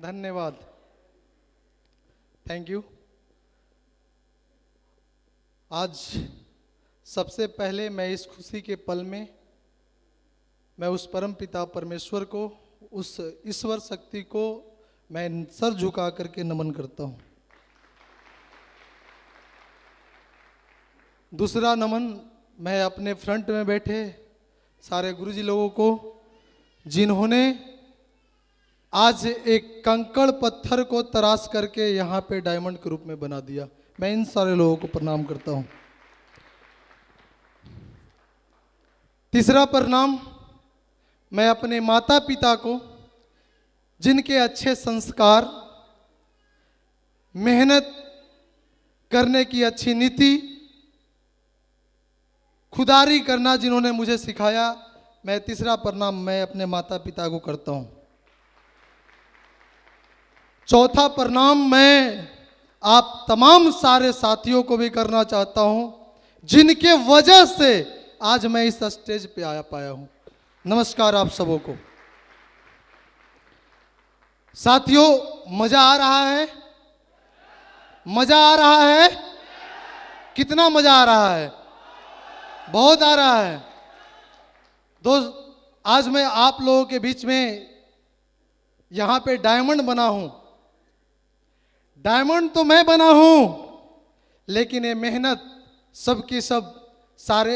धन्यवाद। Thank you. आज सबसे पहले मैं इस खुशी के पल में मैं उस परम पिता परमेश्वर को, उस ईश्वर शक्ति को मैं सर झुका करके नमन करता हूँ। दूसरा नमन मैं अपने फ्रंट में बैठे सारे गुरुजी लोगों को, जिन्होंने आज एक कंकड़ पत्थर को तराश करके यहाँ पे डायमंड के रूप में बना दिया। मैं इन सारे लोगों को प्रणाम करता हूँ। तीसरा प्रणाम मैं अपने माता पिता को, जिनके अच्छे संस्कार, मेहनत करने की अच्छी नीति, खुदारी करना जिन्होंने मुझे सिखाया, मैं तीसरा प्रणाम मैं अपने माता पिता को करता हूँ। चौथा प्रणाम मैं आप तमाम सारे साथियों को भी करना चाहता हूँ, जिनके वजह से आज मैं इस स्टेज पे आया पाया हूँ। नमस्कार आप सबों को। साथियों, मजा आ रहा है? मजा आ रहा है? कितना मजा आ रहा है? बहुत आ रहा है। दोस्त, आज मैं आप लोगों के बीच में यहां पे डायमंड बना हूं। डायमंड तो मैं बना हूं, लेकिन ये मेहनत सबकी सब सारे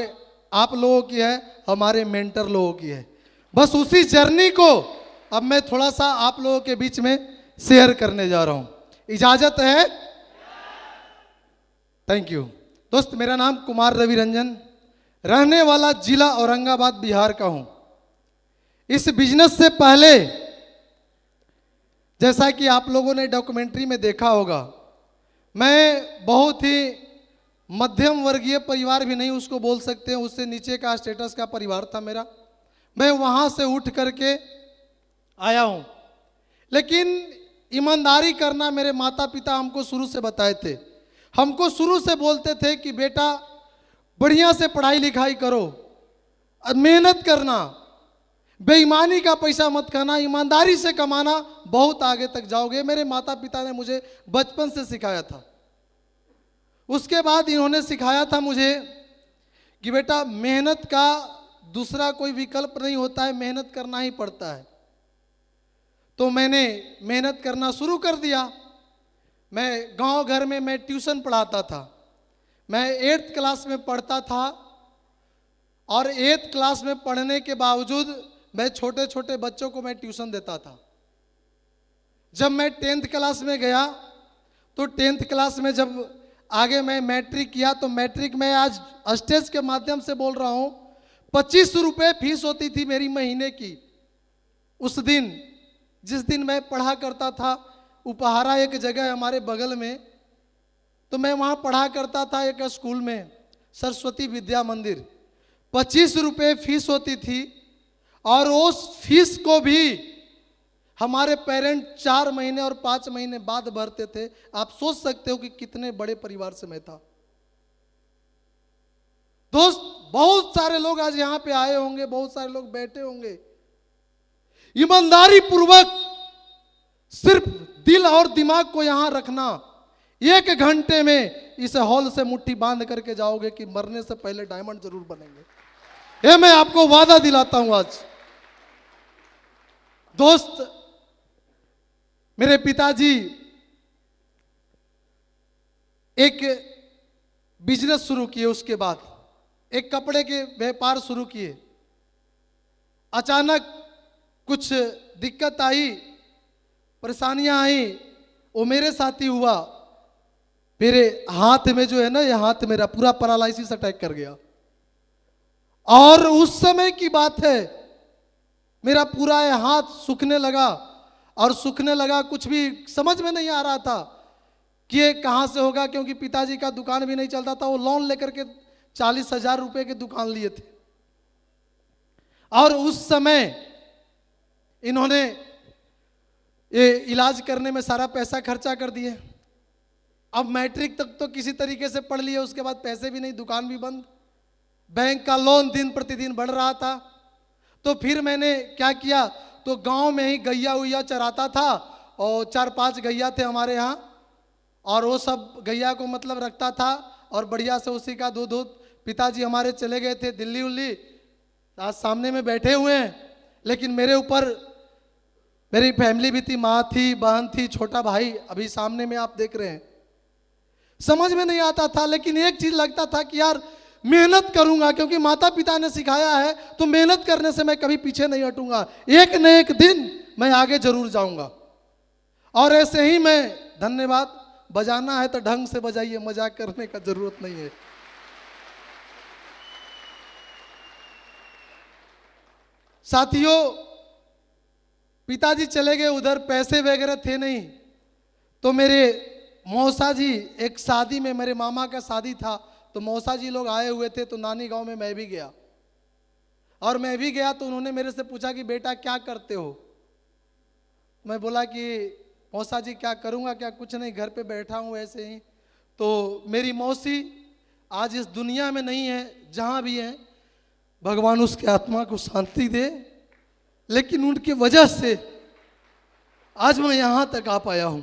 आप लोगों की है, हमारे मेंटर लोगों की है। बस उसी जर्नी को अब मैं थोड़ा सा आप लोगों के बीच में शेयर करने जा रहा हूं। इजाजत है? Thank you. दोस्त, मेरा नाम कुमार रवि रंजन, रहने वाला जिला औरंगाबाद बिहार का हूं। इस बिजनेस से पहले, जैसा कि आप लोगों ने डॉक्यूमेंट्री में देखा होगा, मैं बहुत ही मध्यम वर्गीय परिवार भी नहीं उसको बोल सकते हैं, उससे नीचे का स्टेटस का परिवार था मेरा। मैं वहां से उठ करके आया हूं, लेकिन ईमानदारी करना मेरे माता पिता हमको शुरू से बताए थे। हमको शुरू से बोलते थे कि बेटा बढ़िया से पढ़ाई लिखाई करो, मेहनत करना, बेईमानी का पैसा मत खाना, ईमानदारी से कमाना, बहुत आगे तक जाओगे। मेरे माता पिता ने मुझे बचपन से सिखाया था। उसके बाद इन्होंने सिखाया था मुझे कि बेटा मेहनत का दूसरा कोई विकल्प नहीं होता है, मेहनत करना ही पड़ता है। तो मैंने मेहनत करना शुरू कर दिया। मैं गांव घर में मैं ट्यूशन पढ़ाता था। मैं 8th क्लास में पढ़ता था और 8th क्लास में पढ़ने के बावजूद मैं छोटे छोटे बच्चों को मैं ट्यूशन देता था। जब मैं 10th क्लास में गया तो 10th क्लास में जब आगे मैं मैट्रिक किया, तो मैट्रिक में आज स्टेज के माध्यम से बोल रहा हूँ, 25 रुपये फीस होती थी मेरी महीने की। उस दिन, जिस दिन मैं पढ़ा करता था, उपहारा एक जगह है हमारे बगल में, तो मैं वहाँ पढ़ा करता था एक स्कूल में, सरस्वती विद्या मंदिर। 25 रुपये फीस होती थी और उस फीस को भी हमारे पेरेंट 4 महीने और 5 महीने बाद भरते थे। आप सोच सकते हो कि कितने बड़े परिवार से मैं था। दोस्त, बहुत सारे लोग आज यहाँ पे आए होंगे, बहुत सारे लोग बैठे होंगे। ईमानदारी पूर्वक सिर्फ दिल और दिमाग को यहां रखना, 1 घंटे में इस हॉल से मुट्ठी बांध करके जाओगे कि मरने से पहले डायमंड जरूर बनेंगे। ये मैं आपको वादा दिलाता हूं आज। दोस्त, मेरे पिताजी एक बिजनेस शुरू किए, उसके बाद एक कपड़े के व्यापार शुरू किए। अचानक कुछ दिक्कत आई, परेशानियां आई, वो मेरे साथ ही हुआ। मेरे हाथ में जो है ना, ये हाथ मेरा पूरा पैरालिसिस अटैक कर गया। और उस समय की बात है, मेरा पूरा ये हाथ सूखने लगा और सूखने लगा। कुछ भी समझ में नहीं आ रहा था कि ये कहाँ से होगा, क्योंकि पिताजी का दुकान भी नहीं चलता था। वो लोन लेकर के 40,000 रुपए की दुकान लिए थे। और उस समय इन्होंने ये इलाज करने में सारा पैसा खर्चा कर दिए। अब मैट्रिक तक तो किसी तरीके से पढ़ लिए, उसके बाद पैसे भी नहीं, दुकान भी बंद, बैंक का लोन दिन प्रतिदिन बढ़ रहा था। तो फिर मैंने क्या किया, तो गांव में ही गैया उइया चराता था और 4-5 गैया थे हमारे यहाँ, और वो सब गैया को मतलब रखता था और बढ़िया से उसी का दूध दूध। पिताजी हमारे चले गए थे दिल्ली उल्ली, आज सामने में बैठे हुए हैं, लेकिन मेरे ऊपर मेरी फैमिली भी थी, माँ थी, बहन थी, छोटा भाई अभी सामने में आप देख रहे हैं। समझ में नहीं आता था, लेकिन एक चीज लगता था कि यार मेहनत करूंगा, क्योंकि माता पिता ने सिखाया है, तो मेहनत करने से मैं कभी पीछे नहीं हटूंगा, एक न एक दिन मैं आगे जरूर जाऊंगा। और ऐसे ही मैं, धन्यवाद, बजाना है तो ढंग से बजाइए, मजाक करने का जरूरत नहीं है। साथियों, पिताजी चले गए उधर, पैसे वगैरह थे नहीं, तो मेरे मौसा जी, एक शादी में, मेरे मामा का शादी था, तो मौसा जी लोग आए हुए थे, तो नानी गांव में मैं भी गया। और मैं भी गया तो उन्होंने मेरे से पूछा कि बेटा क्या करते हो। मैं बोला कि मौसा जी क्या करूंगा, क्या कुछ नहीं, घर पे बैठा हूं ऐसे ही। तो मेरी मौसी आज इस दुनिया में नहीं है, जहां भी है भगवान उसकी आत्मा को शांति दे, लेकिन उनकी वजह से आज मैं यहां तक आ पाया हूं।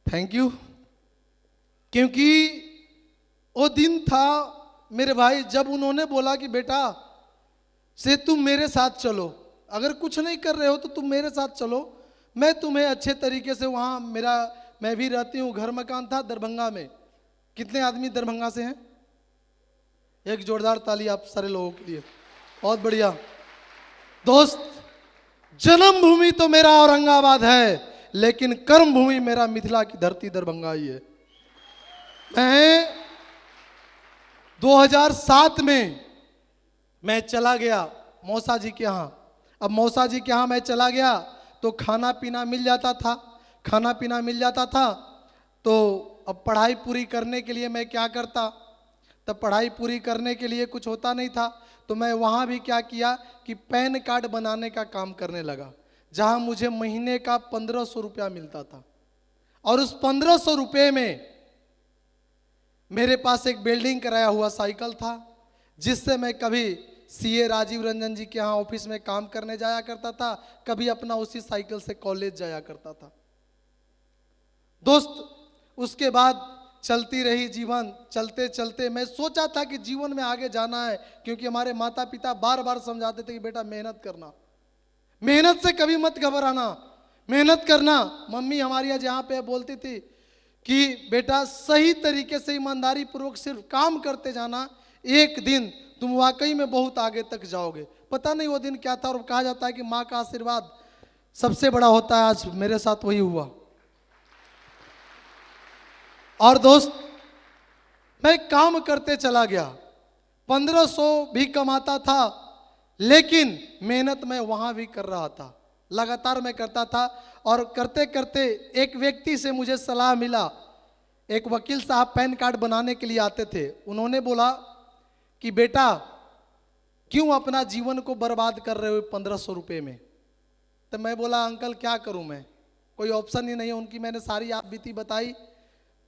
Thank you. क्योंकि वो दिन था मेरे भाई, जब उन्होंने बोला कि बेटा से तुम मेरे साथ चलो, अगर कुछ नहीं कर रहे हो तो तुम मेरे साथ चलो, मैं तुम्हें अच्छे तरीके से वहाँ, मैं भी रहती हूँ, घर मकान था दरभंगा में। कितने आदमी दरभंगा से हैं? एक जोरदार ताली आप सारे लोगों के लिए, बहुत बढ़िया। दोस्त, जन्मभूमि तो मेरा औरंगाबाद है, लेकिन कर्म भूमि मेरा मिथिला की धरती दरभंगा ही है। मैं 2007 में मैं चला गया मौसा जी के यहाँ। अब मौसा जी के यहाँ मैं चला गया तो खाना पीना मिल जाता था, तो अब पढ़ाई पूरी करने के लिए मैं क्या करता, तब पढ़ाई पूरी करने के लिए कुछ होता नहीं था, तो मैं वहाँ भी क्या किया कि पैन कार्ड बनाने का काम करने लगा, जहाँ मुझे महीने का 1500 रुपया मिलता था। और उस 1500 रुपये में मेरे पास एक बिल्डिंग कराया हुआ साइकिल था, जिससे मैं कभी सीए राजीव रंजन जी के यहाँ ऑफिस में काम करने जाया करता था, कभी अपना उसी साइकिल से कॉलेज जाया करता था। दोस्त, उसके बाद चलती रही जीवन, चलते चलते मैं सोचा था कि जीवन में आगे जाना है, क्योंकि हमारे माता पिता बार बार समझाते थे कि बेटा मेहनत करना, मेहनत से कभी मत घबराना, मेहनत करना। मम्मी हमारी आज यहाँ पे बोलती थी कि बेटा सही तरीके से ईमानदारी पूर्वक सिर्फ काम करते जाना, एक दिन तुम वाकई में बहुत आगे तक जाओगे। पता नहीं वो दिन क्या था, और कहा जाता है कि माँ का आशीर्वाद सबसे बड़ा होता है, आज मेरे साथ वही हुआ। और दोस्त, मैं काम करते चला गया, 1500 भी कमाता था, लेकिन मेहनत मैं वहां भी कर रहा था, लगातार मैं करता था। और करते करते एक व्यक्ति से मुझे सलाह मिला, एक वकील साहब पैन कार्ड बनाने के लिए आते थे। उन्होंने बोला कि बेटा क्यों अपना जीवन को बर्बाद कर रहे हो 1500 रुपये में। तो मैं बोला अंकल क्या करूं मैं, कोई ऑप्शन ही नहीं है। उनकी मैंने सारी आप बीती बताई,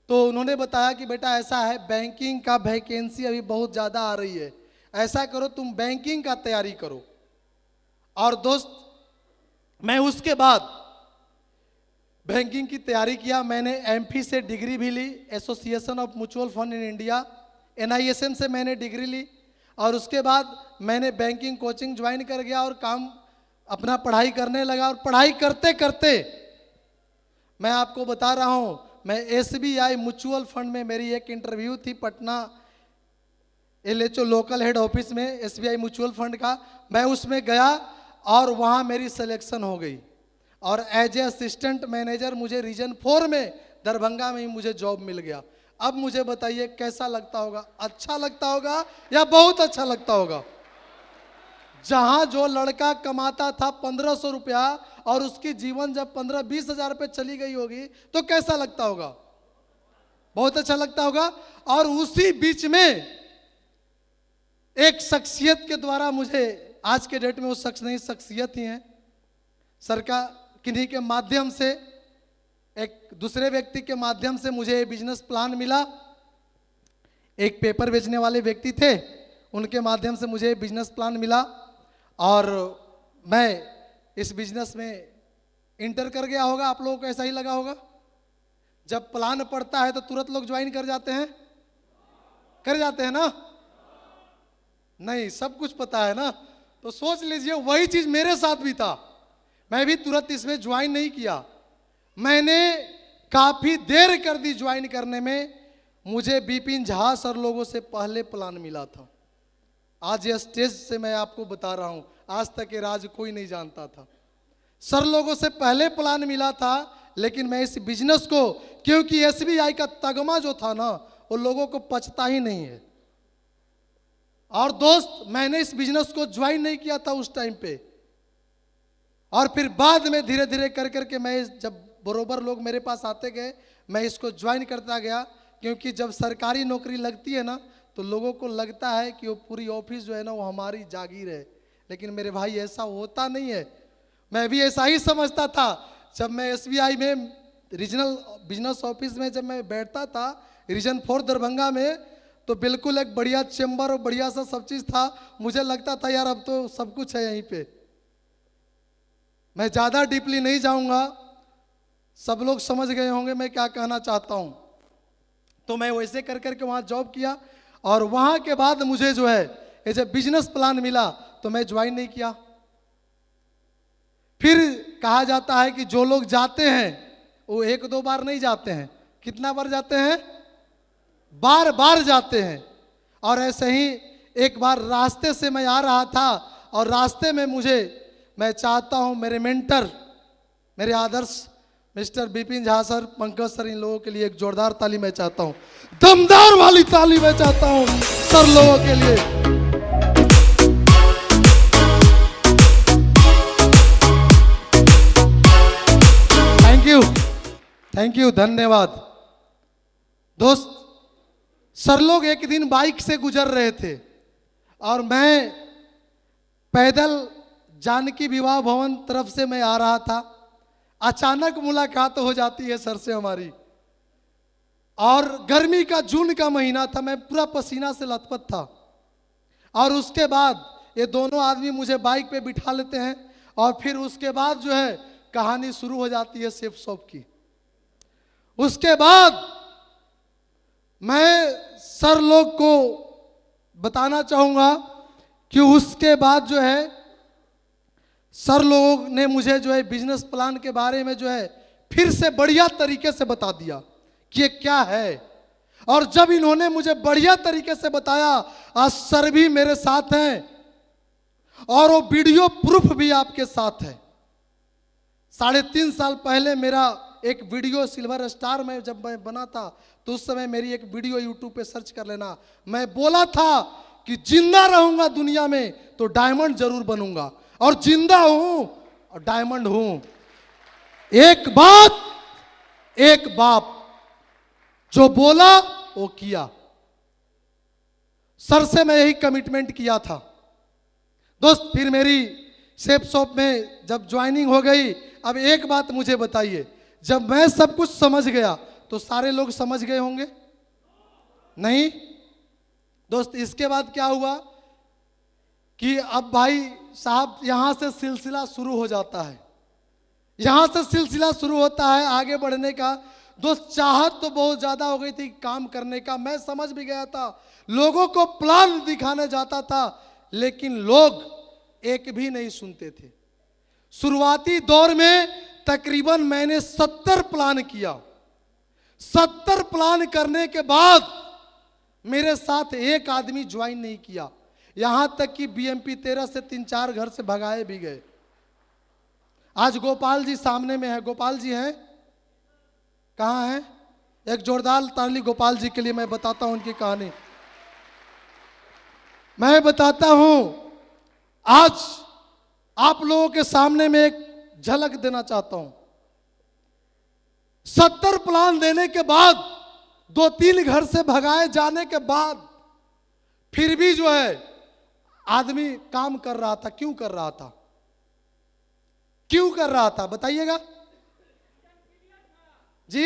तो उन्होंने बताया कि बेटा ऐसा है, बैंकिंग का वैकेंसी अभी बहुत ज़्यादा आ रही है, ऐसा करो तुम बैंकिंग का तैयारी करो। और दोस्त, मैं उसके बाद बैंकिंग की तैयारी किया। मैंने एमफी से डिग्री भी ली, Association of Mutual Fund in India, NISM से मैंने डिग्री ली। और उसके बाद मैंने बैंकिंग कोचिंग ज्वाइन कर गया और काम अपना पढ़ाई करने लगा। और पढ़ाई करते करते मैं आपको बता रहा हूं, मैं SBI म्यूचुअल फंड में मेरी एक इंटरव्यू थी Patna LHO local head office में, SBI म्यूचुअल फंड का। मैं उसमें गया और वहां मेरी सिलेक्शन हो गई, और एज ए असिस्टेंट मैनेजर मुझे रीजन 4 में दरभंगा में ही मुझे जॉब मिल गया। अब मुझे बताइए कैसा लगता होगा, अच्छा लगता होगा या बहुत अच्छा लगता होगा। जहां जो लड़का कमाता था 1500 रुपया, और उसकी जीवन जब 15-20 हजार पे चली गई होगी, तो कैसा लगता होगा, बहुत अच्छा लगता होगा। और उसी बीच में एक शख्सियत के द्वारा मुझे आज के डेट में वो शख्स नहीं, शख्सियत ही हैं। सरकार किन्हीं के माध्यम से, एक दूसरे व्यक्ति के माध्यम से मुझे बिजनेस प्लान मिला। एक पेपर बेचने वाले व्यक्ति थे, उनके माध्यम से मुझे बिजनेस प्लान मिला और मैं इस बिजनेस में इंटर कर गया होगा। आप लोगों को ऐसा ही लगा होगा, जब प्लान पड़ता है तो तुरंत लोग ज्वाइन कर जाते हैं ना? नहीं, सब कुछ पता है ना। तो सोच लीजिए वही चीज मेरे साथ भी था। मैं भी तुरंत इसमें ज्वाइन नहीं किया, मैंने काफी देर कर दी ज्वाइन करने में। मुझे बिपिन झा सर लोगों से पहले प्लान मिला था। आज ये स्टेज से मैं आपको बता रहा हूं, आज तक ये राज कोई नहीं जानता था। सर लोगों से पहले प्लान मिला था, लेकिन मैं इस बिजनेस को, क्योंकि एसबीआई का तगमा जो था ना, वो लोगों को पचता ही नहीं है। और दोस्त, मैंने इस बिजनेस को ज्वाइन नहीं किया था उस टाइम पे, और फिर बाद में धीरे धीरे कर करके मैं, जब बरोबर लोग मेरे पास आते गए, मैं इसको ज्वाइन करता गया। क्योंकि जब सरकारी नौकरी लगती है ना, तो लोगों को लगता है कि वो पूरी ऑफिस जो है ना, वो हमारी जागीर है। लेकिन मेरे भाई ऐसा होता नहीं है। मैं भी ऐसा ही समझता था। जब मैं एसबीआई में रीजनल बिजनेस ऑफिस में जब मैं बैठता था, रीजन 4 दरभंगा में, तो बिल्कुल एक बढ़िया चेम्बर और बढ़िया सा सब चीज़ था। मुझे लगता था यार अब तो सब कुछ है यहीं पे। मैं ज़्यादा डीपली नहीं जाऊंगा, सब लोग समझ गए होंगे मैं क्या कहना चाहता हूं। तो मैं वैसे कर करके वहाँ जॉब किया, और वहाँ के बाद मुझे जो है ये जब बिजनेस प्लान मिला तो मैं ज्वाइन नहीं किया। फिर कहा जाता है कि जो लोग जाते हैं वो 1-2 बार नहीं जाते हैं। कितना बार जाते हैं? बार बार जाते हैं। और ऐसे ही एक बार रास्ते से मैं आ रहा था, और रास्ते में मैं चाहता हूं मेरे मेंटर, मेरे आदर्श mister Bipin Jha sir, Pankaj sir, इन लोगों के लिए एक जोरदार ताली मैं चाहता हूं, दमदार वाली ताली मैं चाहता हूं सर लोगों के लिए। थैंक यू, धन्यवाद। दोस्त, सर लोग एक दिन बाइक से गुजर रहे थे, और मैं पैदल जानकी विवाह भवन तरफ से मैं आ रहा था। अचानक मुलाकात हो जाती है सर से हमारी, और गर्मी का जून का महीना था, मैं पूरा पसीना से लथपथ था। और उसके बाद ये दोनों आदमी मुझे बाइक पे बिठा लेते हैं, और फिर उसके बाद जो है कहानी शुरू हो जाती है सेफ शॉप की। उसके बाद मैं सर लोग को बताना चाहूंगा कि उसके बाद जो है सर लोगों ने मुझे जो है बिजनेस प्लान के बारे में जो है फिर से बढ़िया तरीके से बता दिया कि ये क्या है। और जब इन्होंने मुझे बढ़िया तरीके से बताया, आज सर भी मेरे साथ हैं, और वो वीडियो प्रूफ भी आपके साथ है। 3.5 साल पहले मेरा एक वीडियो सिल्वर स्टार में जब मैं बना था, तो उस समय मेरी एक वीडियो यूट्यूब पे सर्च कर लेना। मैं बोला था कि जिंदा रहूंगा दुनिया में तो डायमंड जरूर बनूंगा, और जिंदा हूं और डायमंड हूं। एक बात, एक बाप, जो बोला वो किया। सर से मैं यही कमिटमेंट किया था। दोस्त, फिर मेरी सेफ शॉप में जब ज्वाइनिंग हो गई, अब एक बात मुझे बताइए, जब मैं सब कुछ समझ गया तो सारे लोग समझ गए होंगे? नहीं दोस्त, इसके बाद क्या हुआ कि अब भाई साहब यहां से सिलसिला शुरू हो जाता है। यहां से सिलसिला शुरू होता है आगे बढ़ने का। दोस्त, चाहत तो बहुत ज्यादा हो गई थी काम करने का, मैं समझ भी गया था, लोगों को प्लान दिखाने जाता था, लेकिन लोग एक भी नहीं सुनते थे। शुरुआती दौर में तकरीबन मैंने 70 प्लान किया। 70 प्लान करने के बाद मेरे साथ एक आदमी ज्वाइन नहीं किया, यहां तक कि बीएमपी 13 से 3-4 घर से भगाए भी गए। आज गोपाल जी सामने में है, गोपाल जी हैं, कहां हैं? एक जोरदार ताली गोपाल जी के लिए। मैं बताता हूं उनकी कहानी, मैं बताता हूं। आज आप लोगों के सामने में एक झलक देना चाहता हूं। 70 प्लान देने के बाद, 2-3 घर से भगाए जाने के बाद, फिर भी जो है आदमी काम कर रहा था, क्यों कर रहा था? क्यों कर रहा था बताइएगा जी।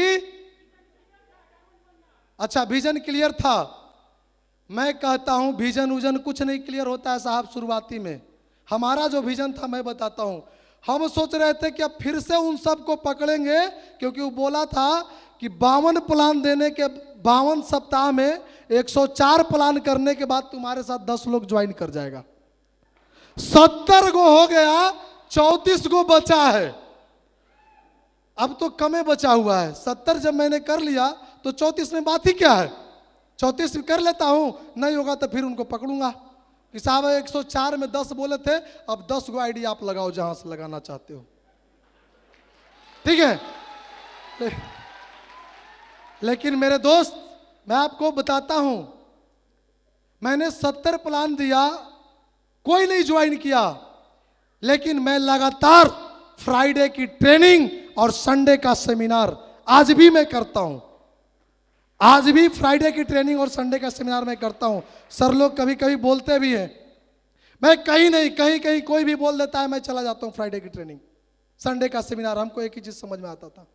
अच्छा, विजन क्लियर था। मैं कहता हूं विजन उजन कुछ नहीं क्लियर होता है साहब। शुरुआती में हमारा जो विजन था मैं बताता हूं। हम सोच रहे थे कि अब फिर से उन सबको पकड़ेंगे, क्योंकि वो बोला था कि 52 प्लान देने के 52 सप्ताह में 104 प्लान करने के बाद तुम्हारे साथ 10 लोग ज्वाइन कर जाएगा। 70 गो हो गया, 34 गो बचा है। अब तो कमे बचा हुआ है। 70 जब मैंने कर लिया तो 34 में बात ही क्या है। 34 कर लेता हूं, नहीं होगा तो फिर उनको पकड़ूंगा कि साहब 104 में 10 बोले थे, अब 10 गो आईडी आप लगाओ जहां से लगाना चाहते हो, ठीक है। लेकिन मेरे दोस्त, मैं आपको बताता हूं, मैंने 70 प्लान दिया, कोई नहीं ज्वाइन किया, लेकिन मैं लगातार फ्राइडे की ट्रेनिंग और संडे का सेमिनार आज भी मैं करता हूं। आज भी फ्राइडे की ट्रेनिंग और संडे का सेमिनार मैं करता हूं। सर लोग कभी कभी बोलते भी हैं, मैं कहीं नहीं कहीं कहीं कोई भी बोल देता है, मैं चला जाता हूं फ्राइडे की ट्रेनिंग, संडे का सेमिनार। हमको एक ही चीज समझ में आता था।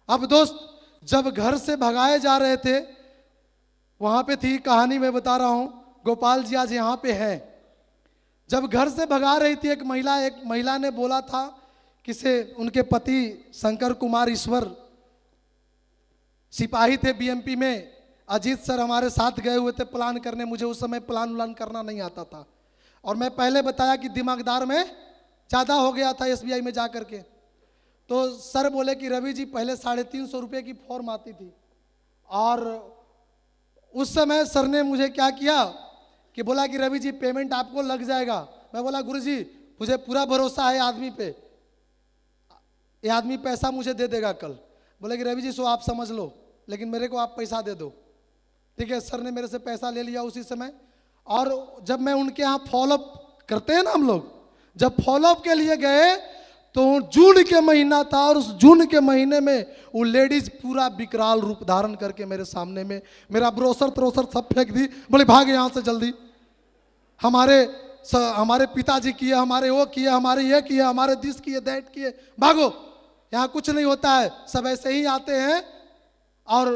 अब दोस्त, जब घर से भगाए जा रहे थे, वहां पे थी कहानी मैं बता रहा हूं। गोपाल जी आज यहां पे हैं। जब घर से भगा रही थी एक महिला ने बोला था कि से उनके पति शंकर कुमार ईश्वर सिपाही थे बीएमपी में। अजीत सर हमारे साथ गए हुए थे प्लान करने। मुझे उस समय प्लान उलान करना नहीं आता था, और मैं पहले बताया कि दिमागदार में ज़्यादा हो गया था एसबीआई में जा करके। तो सर बोले कि रवि जी पहले 350 रुपये की फॉर्म आती थी, और उस समय सर ने मुझे क्या किया कि बोला कि रवि जी पेमेंट आपको लग जाएगा। मैं बोला गुरुजी मुझे पूरा भरोसा है आदमी पे, ये आदमी पैसा मुझे दे देगा कल। बोले कि रवि जी सो आप समझ लो, लेकिन मेरे को आप पैसा दे दो, ठीक है। सर ने मेरे से पैसा ले लिया उसी समय। और जब मैं उनके यहाँ फॉलोअप करते हैं ना हम लोग, जब फॉलोअप के लिए गए तो जून के महीना था, और उस जून के महीने में वो लेडीज पूरा विकराल रूप धारण करके मेरे सामने में मेरा ब्रोसर त्रोसर सब फेंक दी। बोले भाग यहाँ से जल्दी, हमारे पिताजी किए, हमारे वो किए, हमारे ये किए, हमारे दिस किए, दैट किए, भागो, यहाँ कुछ नहीं होता है। सब ऐसे ही आते हैं और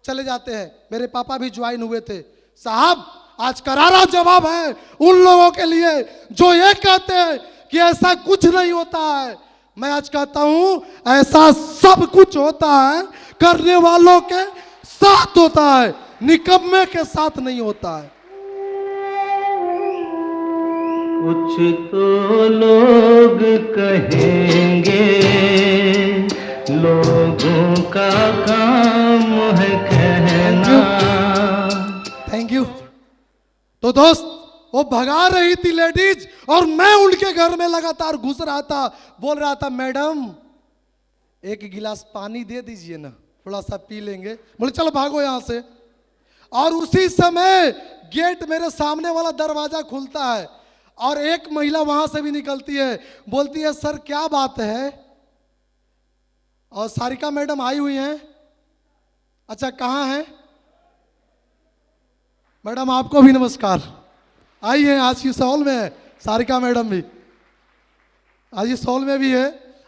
चले जाते हैं। मेरे पापा भी ज्वाइन हुए थे। साहब आज करारा जवाब है उन लोगों के लिए जो ये कहते हैं कि ऐसा कुछ नहीं होता है। मैं आज कहता हूं ऐसा सब कुछ होता है, करने वालों के साथ होता है, निकम्मे के साथ नहीं होता है। कुछ तो लोग कहेंगे, लोगों का काम है कहना। Thank you. तो दोस्त, वो भगा रही थी लेडीज, और मैं उनके घर में लगातार घुस रहा था, बोल रहा था मैडम एक गिलास पानी दे दीजिए ना, थोड़ा सा पी लेंगे। बोले चलो भागो यहां से। और उसी समय गेट मेरे सामने वाला दरवाजा खुलता है, और एक महिला वहां से भी निकलती है, बोलती है सर क्या बात है। और सारिका मैडम आई हुई हैं। अच्छा कहाँ हैं मैडम? आपको भी नमस्कार। आई है, आज की सॉल में है सारिका मैडम भी, आज ये सॉल में भी है।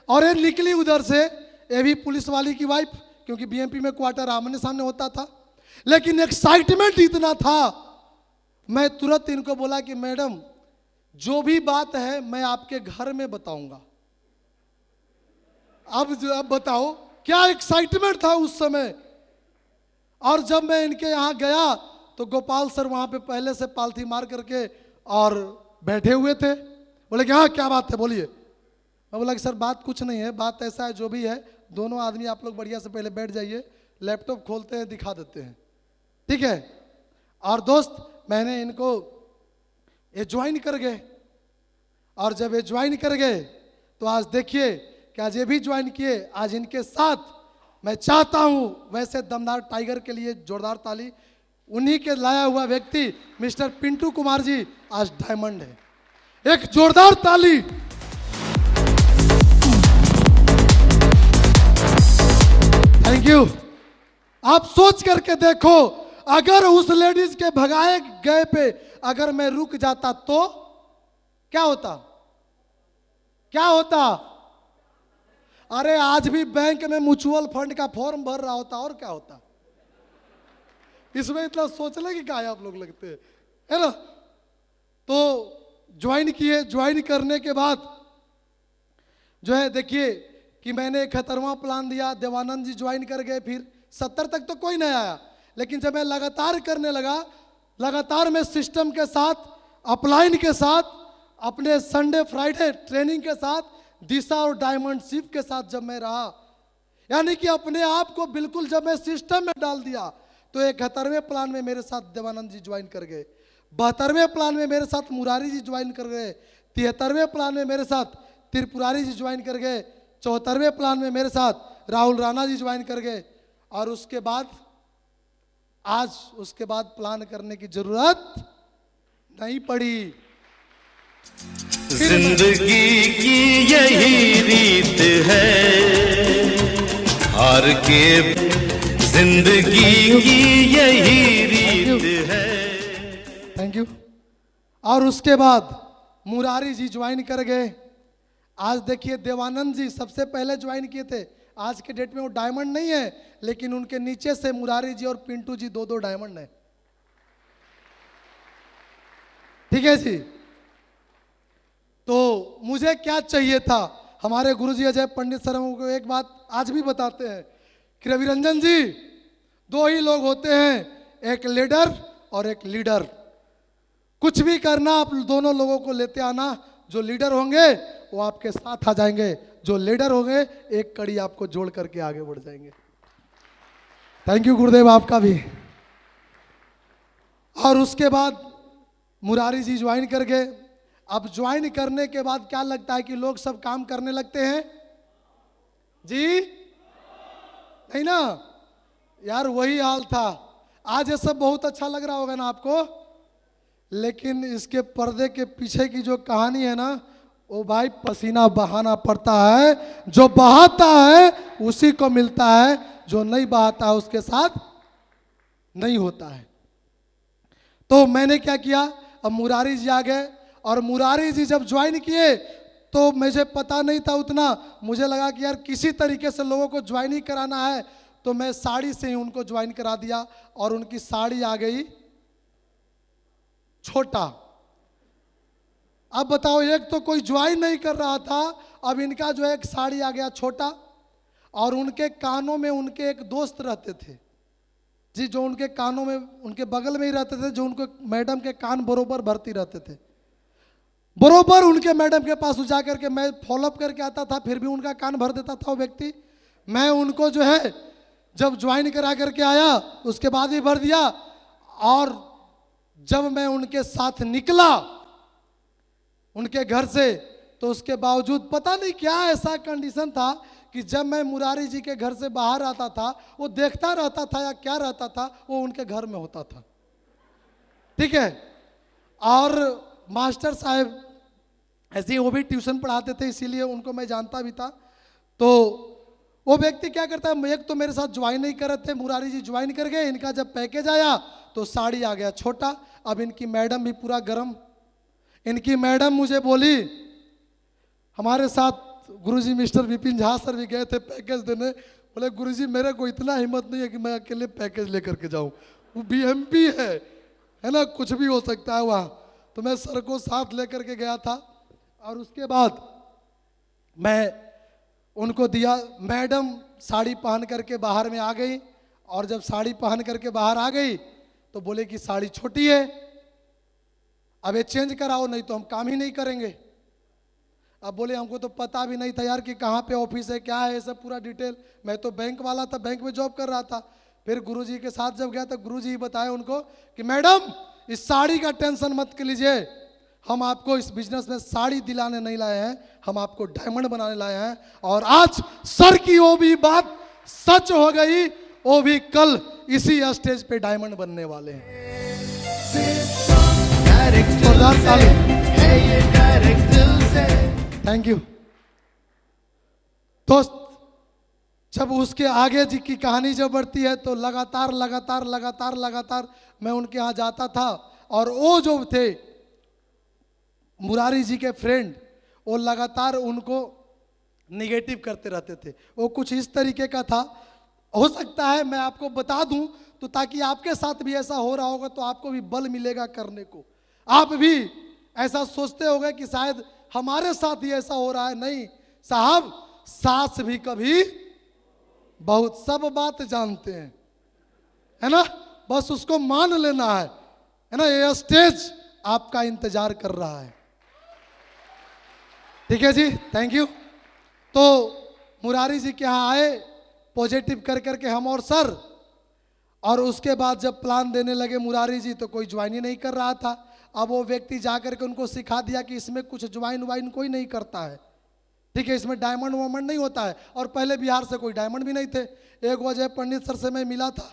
और ये निकली उधर से, ये भी पुलिस वाली की वाइफ, क्योंकि बीएमपी में क्वार्टर आमने सामने होता था। लेकिन एक्साइटमेंट इतना था, मैं तुरंत इनको बोला कि मैडम जो भी बात है मैं आपके घर में बताऊंगा। अब बताओ क्या एक्साइटमेंट था उस समय। और जब मैं इनके यहाँ गया तो गोपाल सर वहां पे पहले से पालथी मार करके और बैठे हुए थे। बोले कि हाँ क्या बात है बोलिए। मैं बोला कि सर बात कुछ नहीं है, बात ऐसा है जो भी है, दोनों आदमी आप लोग बढ़िया से पहले बैठ जाइए, लैपटॉप खोलते हैं दिखा देते हैं, ठीक है। और दोस्त मैंने इनको ये ज्वाइन कर गए, और जब ये ज्वाइन कर गए तो आज देखिए कि आज ये भी ज्वाइन किए। आज इनके साथ मैं चाहता हूं वैसे दमदार टाइगर के लिए जोरदार ताली। उन्हीं के लाया हुआ व्यक्ति मिस्टर पिंटू कुमार जी आज डायमंड है, एक जोरदार ताली। Thank you. आप सोच करके देखो, अगर उस लेडीज के भगाए गए पे अगर मैं रुक जाता तो क्या होता? क्या होता? अरे आज भी बैंक में म्यूचुअल फंड का फॉर्म भर रहा होता, और क्या होता? इसमें इतना सोचने की क्या है आप लोग लगते हैं, है ना? तो ज्वाइन किए, ज्वाइन करने के बाद जो है देखिए कि मैंने 71वां प्लान दिया, देवानंद जी ज्वाइन कर गए, फिर 70 तक तो कोई नहीं आया, लेकिन जब मैं लगातार करने लगा, लगातार मैं सिस्टम के साथ, अपलाइन के साथ, अपने संडे फ्राइडे ट्रेनिंग के साथ, दिशा और डायमंड शिप के साथ जब मैं रहा, यानी कि अपने आप को बिल्कुल जब मैं सिस्टम में डाल दिया, तो 71वें प्लान में मेरे साथ देवानंद जी ज्वाइन कर गए, 72वें प्लान में मेरे साथ मुरारी जी ज्वाइन कर गए, 73वें प्लान में मेरे साथ त्रिपुरारी जी ज्वाइन कर गए, 74वें प्लान में मेरे साथ राहुल राणा जी ज्वाइन कर गए, और उसके बाद आज उसके बाद प्लान करने की जरूरत नहीं पड़ी। जिंदगी की यही रीत है, हार के जिंदगी की यही रीत है। Thank you. और उसके बाद मुरारी जी ज्वाइन कर गए। आज देखिए देवानंद जी सबसे पहले ज्वाइन किए थे, आज के डेट में वो डायमंड नहीं है, लेकिन उनके नीचे से मुरारी जी और पिंटू जी दो डायमंड है। ठीक है जी। तो मुझे क्या चाहिए था, हमारे गुरुजी अजय पंडित सर को एक बात आज भी बताते हैं कि रविरंजन जी, दो ही लोग होते हैं, एक लीडर और एक लीडर। कुछ भी करना आप दोनों लोगों को लेते आना, जो लीडर होंगे वो आपके साथ आ जाएंगे, जो लीडर होंगे एक कड़ी आपको जोड़ करके आगे बढ़ जाएंगे। थैंक यू गुरुदेव आपका भी। और उसके बाद मुरारी जी ज्वाइन कर गए। अब ज्वाइन करने के बाद क्या लगता है कि लोग सब काम करने लगते हैं जी? नहीं ना यार, वही हाल था। आज ये सब बहुत अच्छा लग रहा होगा ना आपको, लेकिन इसके पर्दे के पीछे की जो कहानी है ना, वो भाई पसीना बहाना पड़ता है। जो बहाता है उसी को मिलता है, जो नहीं बहाता है उसके साथ नहीं होता है। तो मैंने क्या किया, अब मुरारी जी आ गए, और मुरारी जी जब ज्वाइन किए तो मुझे पता नहीं था उतना, मुझे लगा कि यार किसी तरीके से लोगों को ज्वाइन ही कराना है, तो मैं साड़ी से ही उनको ज्वाइन करा दिया, और उनकी साड़ी आ गई छोटा। अब बताओ, एक तो कोई ज्वाइन नहीं कर रहा था, अब इनका जो है एक साड़ी आ गया छोटा। और उनके कानों में उनके एक दोस्त रहते थे जी, जो उनके कानों में उनके बगल में ही रहते थे, जो उनको मैडम के कान बरोबर भरती रहते थे। बरोबर उनके मैडम के पास जा करके मैं फॉलोअप करके आता था, फिर भी उनका कान भर देता था वो व्यक्ति। मैं उनको जो है जब ज्वाइन करा करके आया उसके बाद भी भर दिया, और जब मैं उनके साथ निकला उनके घर से, तो उसके बावजूद पता नहीं क्या ऐसा कंडीशन था कि जब मैं मुरारी जी के घर से बाहर आता था, वो देखता रहता था या क्या रहता था, वो उनके घर में होता था। ठीक है। और मास्टर साहब ऐसे ही वो भी ट्यूशन पढ़ाते थे, इसीलिए उनको मैं जानता भी था। तो वो व्यक्ति क्या करता है, एक तो मेरे साथ ज्वाइन नहीं कर रहे थे, मुरारी जी ज्वाइन कर गए। इनका जब पैकेज आया तो साड़ी आ गया छोटा। अब इनकी मैडम भी पूरा गरम। इनकी मैडम मुझे बोली, हमारे साथ गुरुजी मिस्टर विपिन झा सर भी गए थे पैकेज देने, बोले गुरुजी मेरे को इतना हिम्मत नहीं है कि मैं अकेले पैकेज लेकर के जाऊं, वो बीएमपी है ना, कुछ भी हो सकता है वहाँ। तो मैं सर को साथ लेकर के गया था, और उसके बाद मैं उनको दिया। मैडम साड़ी पहन करके बाहर में आ गई, और जब साड़ी पहन करके बाहर आ गई तो बोले कि साड़ी छोटी है, अब ये चेंज कराओ नहीं तो हम काम ही नहीं करेंगे। अब बोले हमको तो पता भी नहीं था यार कि कहाँ पे ऑफिस है, क्या है, ये सब पूरा डिटेल। मैं तो बैंक वाला था, बैंक में जॉब कर रहा था। फिर गुरुजी के साथ जब गया तो गुरुजी बताए उनको कि मैडम इस साड़ी का टेंशन मत लीजिए, हम आपको इस बिजनेस में साड़ी दिलाने नहीं लाए हैं, हम आपको डायमंड बनाने लाए हैं। और आज सर की वो भी बात सच हो गई, वो भी कल इसी स्टेज पे डायमंड बनने वाले हैं। थैंक यू दोस्त। जब उसके आगे जी की कहानी जब बढ़ती है तो लगातार लगातार लगातार लगातार मैं उनके यहाँ जाता था, और वो जो थे मुरारी जी के फ्रेंड, वो लगातार उनको निगेटिव करते रहते थे। वो कुछ इस तरीके का था, हो सकता है मैं आपको बता दूं तो ताकि आपके साथ भी ऐसा हो रहा होगा तो आपको भी बल मिलेगा करने को। आप भी ऐसा सोचते होंगे कि शायद हमारे साथ ही ऐसा हो रहा है। नहीं साहब, सास भी कभी बहुत, सब बात जानते हैं, है ना, बस उसको मान लेना है ना। ये स्टेज आपका इंतजार कर रहा है। ठीक है जी, थैंक यू। तो मुरारी जी के यहाँ आए पॉजिटिव कर करके हम और सर, और उसके बाद जब प्लान देने लगे मुरारी जी तो कोई ज्वाइन ही नहीं कर रहा था। अब वो व्यक्ति जाकर के उनको सिखा दिया कि इसमें कुछ ज्वाइन वाइन कोई नहीं करता है, ठीक है, इसमें डायमंड वायमंड नहीं होता है। और पहले बिहार से कोई डायमंड भी नहीं थे। एक वजह पंडित सर से मैं मिला था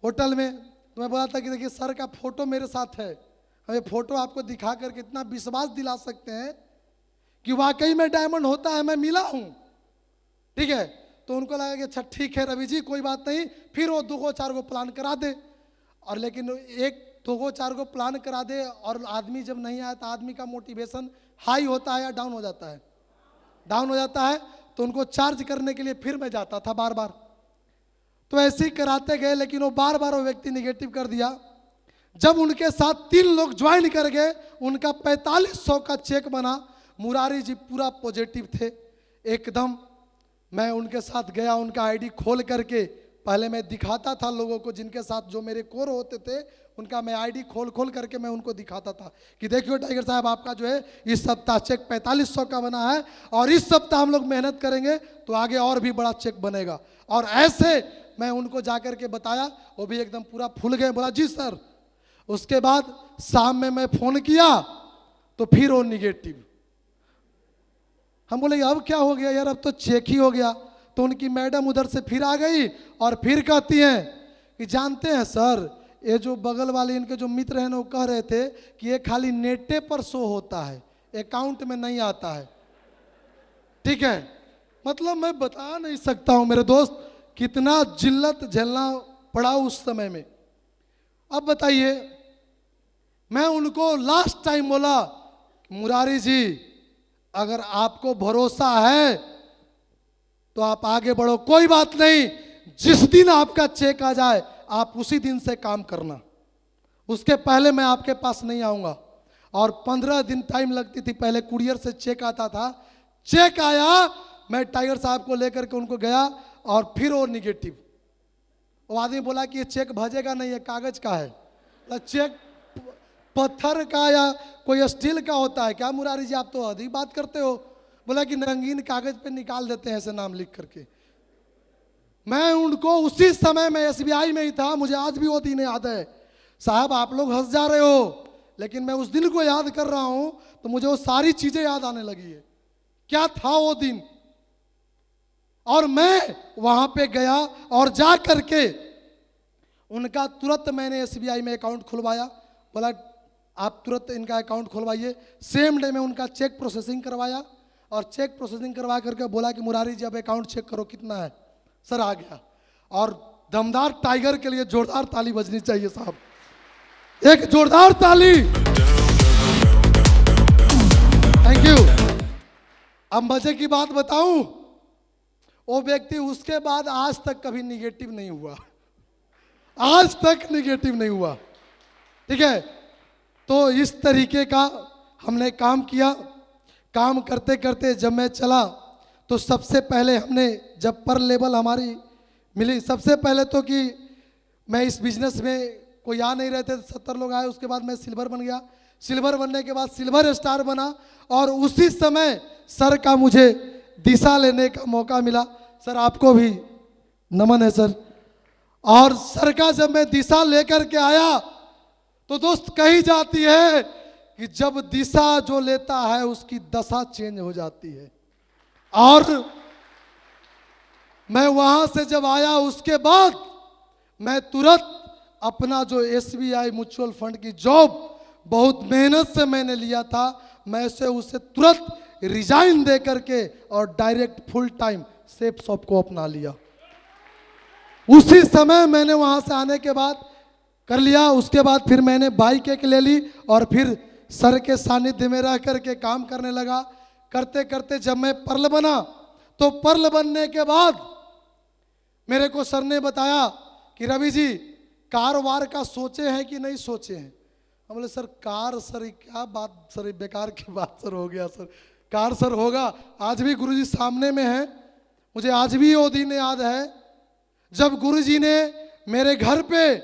होटल में, तो मैं बोला था कि देखिए सर का फोटो मेरे साथ है, हमें फोटो आपको दिखा करके इतना विश्वास दिला सकते हैं कि वाकई में डायमंड होता है, मैं मिला हूँ, ठीक है। तो उनको लगा कि अच्छा ठीक है रवि जी कोई बात नहीं, फिर वो 2-4 को प्लान करा दे। और लेकिन 1-2-4 को प्लान करा दे और आदमी जब नहीं आया तो आदमी का मोटिवेशन हाई होता है या डाउन हो जाता है? डाउन हो जाता है। तो उनको चार्ज करने के लिए फिर मैं जाता था बार बार। तो ऐसे ही कराते गए, लेकिन वो बार बार वो व्यक्ति निगेटिव कर दिया। जब उनके साथ 3 लोग ज्वाइन कर गए, उनका 4500 का चेक बना। मुरारी जी पूरा पॉजिटिव थे एकदम। मैं उनके साथ गया, उनका आईडी खोल करके पहले मैं दिखाता था लोगों को, जिनके साथ जो मेरे कोर होते थे उनका मैं आईडी खोल करके मैं उनको दिखाता था कि देखिए टाइगर साहब आपका जो है इस सप्ताह चेक 4500 का बना है, और इस सप्ताह हम लोग मेहनत करेंगे तो आगे और भी बड़ा चेक बनेगा। और ऐसे मैं उनको जाकर के बताया, वो भी एकदम पूरा फूल गए, बोला जी सर। उसके बाद शाम में मैं फोन किया तो फिर वो निगेटिव। हम बोले अब क्या हो गया यार, अब तो चेक ही हो गया। तो उनकी मैडम उधर से फिर आ गई और फिर कहती हैं कि जानते हैं सर, ये जो बगल वाले इनके जो मित्र हैं ना वो कह रहे थे कि ये खाली नेटे पर शो होता है, अकाउंट में नहीं आता है। ठीक है, मतलब मैं बता नहीं सकता हूं मेरे दोस्त कितना जिल्लत झेलना पड़ा उस समय में। अब बताइए, मैं उनको लास्ट टाइम बोला मुरारी जी अगर आपको भरोसा है तो आप आगे बढ़ो, कोई बात नहीं, जिस दिन आपका चेक आ जाए आप उसी दिन से काम करना, उसके पहले मैं आपके पास नहीं आऊंगा। और 15 दिन टाइम लगती थी, पहले कुरियर से चेक आता था। चेक आया, मैं टाइगर साहब को लेकर के उनको गया और फिर वो निगेटिव। वो आदमी बोला कि ये चेक भेजेगा नहीं, ये कागज का है। तो चेक पत्थर का या कोई स्टील का होता है क्या मुरारी जी, आप तो अधिक बात करते हो। बोला कि रंगीन कागज पे निकाल देते हैं ऐसे नाम लिख करके। मैं उनको उसी समय में एसबीआई में ही था, मुझे आज भी वो दिन याद है। साहब आप लोग हंस जा रहे हो, लेकिन मैं उस दिन को याद कर रहा हूं तो मुझे वो सारी चीजें याद आने लगी है, क्या था वो दिन। और मैं वहां पे गया और जा करके उनका तुरंत मैंने एसबीआई में अकाउंट खुलवाया। बोला आप तुरंत इनका अकाउंट खुलवाइए। सेम डे में उनका चेक प्रोसेसिंग करवाया और चेक प्रोसेसिंग करवा करके बोला कि मुरारी जी अब अकाउंट चेक करो कितना है। सर आ गया। और दमदार टाइगर के लिए जोरदार ताली बजनी चाहिए साहब, एक जोरदार ताली। Thank you. अब मजे की बात बताऊं, वो व्यक्ति उसके बाद आज तक कभी निगेटिव नहीं हुआ, आज तक निगेटिव नहीं हुआ। ठीक है, तो इस तरीके का हमने काम किया। काम करते करते जब मैं चला तो सबसे पहले हमने जब पर लेवल हमारी मिली, सबसे पहले तो कि मैं इस बिजनेस में कोई आ नहीं रहे थे, 70 लोग आए। उसके बाद मैं सिल्वर बन गया। सिल्वर बनने के बाद सिल्वर स्टार बना और उसी समय सर का मुझे दिशा लेने का मौका मिला। सर आपको भी नमन है सर। और सर का जब मैं दिशा लेकर के आया तो दोस्त कही जाती है कि जब दिशा जो लेता है उसकी दशा चेंज हो जाती है। और मैं वहां से जब आया उसके बाद मैं तुरंत अपना जो एसबीआई म्यूचुअल फंड की जॉब बहुत मेहनत से मैंने लिया था, मैं उसे तुरंत रिजाइन दे करके और direct full time safe shop को अपना लिया। उसी समय मैंने वहां से आने के बाद कर लिया। उसके बाद फिर मैंने बाइक एक ले ली और फिर सर के सानिध्य में रह करके काम करने लगा। करते करते जब मैं पर्ल बना तो पर्ल बनने के बाद मेरे को सर ने बताया कि रवि जी कार वार का सोचे हैं कि नहीं सोचे हैं। हम बोले सर कार सर क्या बात सर, बेकार की बात सर, हो गया सर, कार सर होगा। आज भी गुरुजी सामने में है, मुझे आज भी वो दिन याद है जब गुरुजी ने मेरे घर पे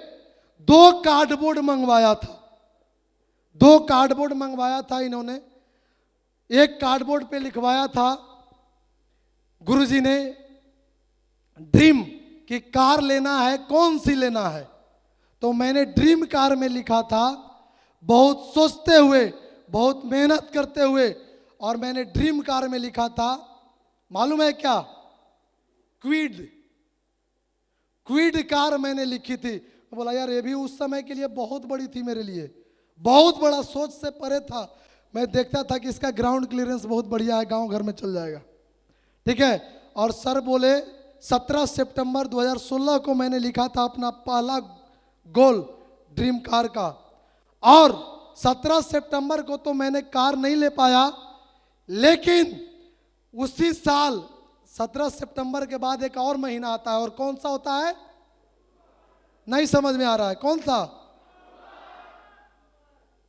2 कार्डबोर्ड मंगवाया था। 2 कार्डबोर्ड मंगवाया था इन्होंने। एक कार्डबोर्ड पे लिखवाया था गुरुजी ने ड्रीम कि कार लेना है, कौन सी लेना है। तो मैंने ड्रीम कार में लिखा था, बहुत सोचते हुए, बहुत मेहनत करते हुए, और मैंने ड्रीम कार में लिखा था मालूम है क्या, क्वीड। क्वीड कार मैंने लिखी थी। बोला यार ये भी उस समय के लिए बहुत बड़ी थी मेरे लिए, बहुत बड़ा, सोच से परे था। मैं देखता था कि इसका ग्राउंड क्लियरेंस बहुत बढ़िया है, गांव घर में चल जाएगा, ठीक है। और सर बोले 17 सितंबर 2016 को मैंने लिखा था अपना पहला गोल ड्रीम कार का, और 17 सितंबर को तो मैंने कार नहीं ले पाया, लेकिन उसी साल 17 सितंबर के बाद एक और महीना आता है, और कौन सा होता है नहीं समझ में आ रहा है, कौन सा,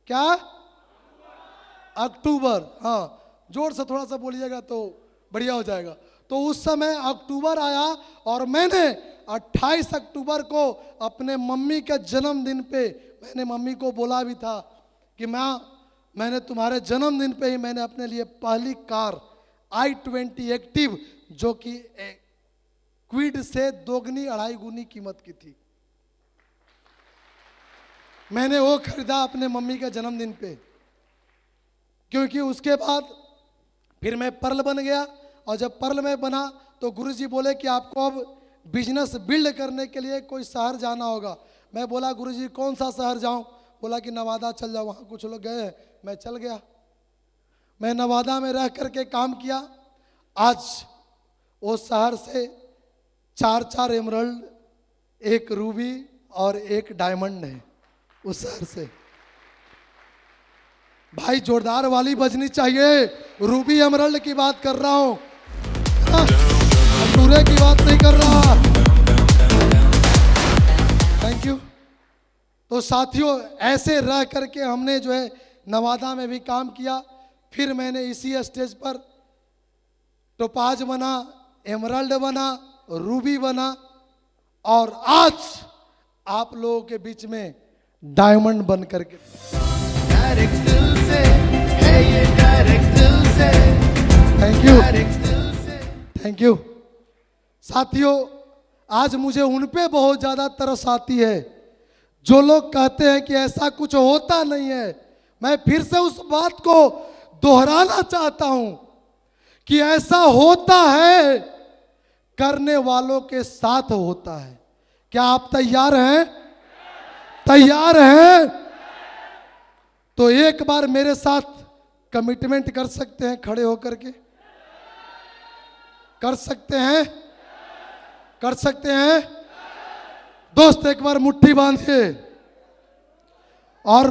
क्या, अक्टूबर। हाँ जोर से थोड़ा सा बोलिएगा तो बढ़िया हो जाएगा। तो उस समय अक्टूबर आया और मैंने 28 अक्टूबर को अपने मम्मी के जन्मदिन पे मैंने मम्मी को बोला भी था कि माँ मैंने तुम्हारे जन्मदिन पे ही मैंने अपने लिए पहली कार i20 एक्टिव, जो कि क्विड से 2-2.5 गुनी कीमत की थी, मैंने वो खरीदा अपने मम्मी के जन्मदिन पे। क्योंकि उसके बाद फिर मैं पर्ल बन गया, और जब पर्ल में बना तो गुरुजी बोले कि आपको अब बिजनेस बिल्ड करने के लिए कोई शहर जाना होगा। मैं बोला गुरुजी कौन सा शहर जाऊं। बोला कि नवादा चल जाओ, वहाँ कुछ लोग गए हैं। मैं चल गया, मैं नवादा में रह करके काम किया। आज वो शहर से 4 एमरल्ड, 1 रूबी और 1 डायमंड है उस शहर से। भाई जोरदार वाली बजनी चाहिए, रूबी एमरल्ड की बात कर रहा हूं, अधूरे की बात नहीं कर रहा। Thank you. तो साथियों ऐसे रह करके हमने जो है नवादा में भी काम किया। फिर मैंने इसी स्टेज पर टोपाज बना, एमरल्ड बना, रूबी बना, और आज आप लोगों के बीच में डायमंड बन करके। डायरेक्ट दिल से है ये, डायरेक्ट दिल से। थैंक यू, डायरेक्ट दिल से। Thank you. साथियों आज मुझे उन पे बहुत ज़्यादा तरस आती है जो लोग कहते हैं कि ऐसा कुछ होता नहीं है। मैं फिर से उस बात को दोहराना चाहता हूं कि ऐसा होता है, करने वालों के साथ होता है। क्या आप तैयार हैं? तैयार हैं? तो एक बार मेरे साथ कमिटमेंट कर सकते हैं खड़े होकर के? कर सकते हैं? कर सकते हैं? दोस्त एक बार मुट्ठी बांधिए और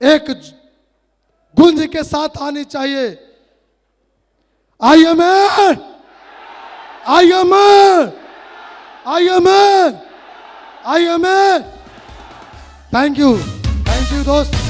एक गुंज के साथ आनी चाहिए। I am man, I am man, I am man, I am man. Thank you दोस्त।